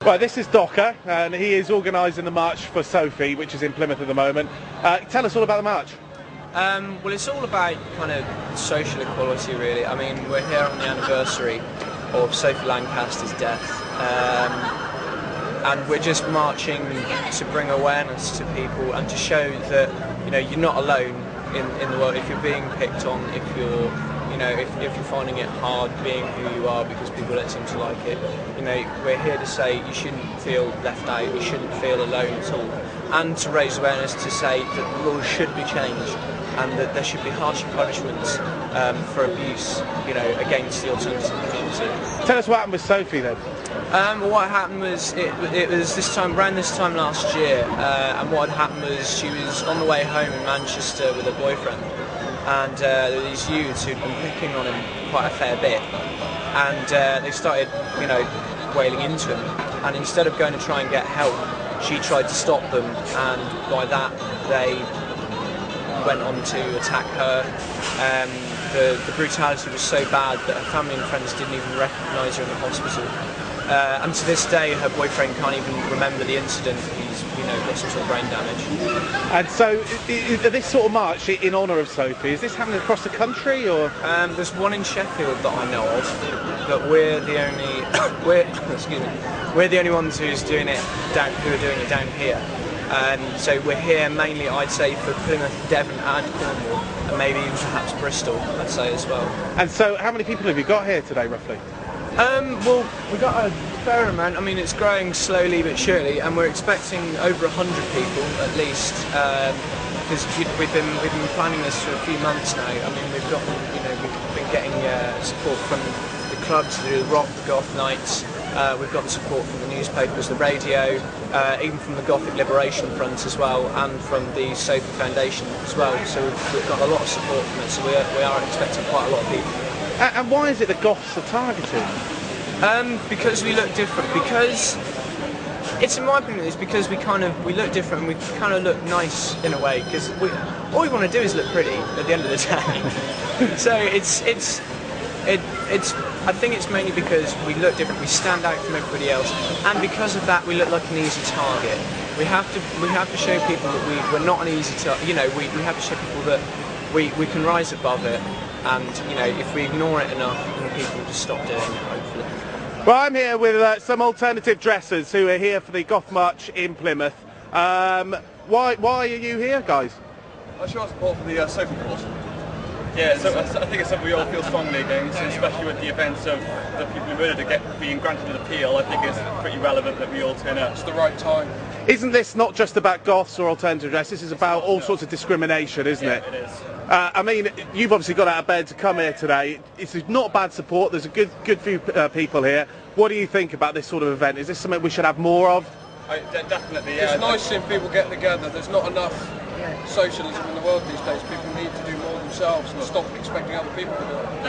Right, this is Docker, and he is organising the march for Sophie, which is in Plymouth at the moment. Tell us all about the march. Well, it's all about kind of social equality, really. I mean, we're here on the anniversary of Sophie Lancaster's death, and we're just marching to bring awareness to people and to show that, you know, you're not alone in the world. If you're being picked on, if you're, you know, if you're finding it hard being who you are because people don't seem to like it, you know, we're here to say you shouldn't feel left out, you shouldn't feel alone at all, and to raise awareness to say that the laws should be changed and that there should be harsher punishments for abuse, you know, against the alternative community. Tell us what happened with Sophie then. Well, what happened was it was around this time last year, and what had happened was she was on the way home in Manchester with her boyfriend, and there were these youths who'd been picking on him quite a fair bit, and they started, you know, wailing into him, and instead of going to try and get help, she tried to stop them, and by that they went on to attack her. The brutality was so bad that her family and friends didn't even recognise her in the hospital. And to this day, her boyfriend can't even remember the incident. He's, you know, got some sort of brain damage. And so, this sort of march in honour of Sophie, is this happening across the country, or? There's one in Sheffield that I know of, but we're the only ones who are doing it down here. So we're here mainly, I'd say, for Plymouth, Devon and Cornwall, and maybe even perhaps Bristol, I'd say as well. And so how many people have you got here today, roughly? Well, we've got a fair amount. I mean, it's growing slowly but surely, and we're expecting over 100 people at least, because we've been planning this for a few months now. I mean, we've been getting support from the clubs, the rock, the goth nights. We've got the support from the newspapers, the radio, even from the Gothic Liberation Front as well, and from the Sophie Foundation as well. So we've got a lot of support from it. So we are expecting quite a lot of people. And why is it the Goths are targeted? Because we look different. Because it's, in my opinion, it's because we look different and we kind of look nice in a way. Because all we want to do is look pretty at the end of the day. So I think it's mainly because we look different. We stand out from everybody else, and because of that, we look like an easy target. We have to show people that we're not an easy target. You know, we have to show people that we can rise above it. And, you know, if we ignore it enough, then people will just stop doing it, hopefully. Well, I'm here with some alternative dressers who are here for the Goth March in Plymouth. Why are you here, guys? I show our support for the Sophie cause. Yeah, so I think it's something we all feel strongly against, especially with the events of the people who murdered being granted an appeal. I think it's pretty relevant that we all turn up. It's the right time. Isn't this not just about goths or alternative dress? This is about all sorts of discrimination, isn't it? Yeah, it is. I mean, you've obviously got out of bed to come here today. It's not bad support. There's a good few people here. What do you think about this sort of event? Is this something we should have more of? Definitely, yeah. It's nice seeing people get together. There's not enough socialism in the world these days. People need to do more themselves and stop expecting other people to do it.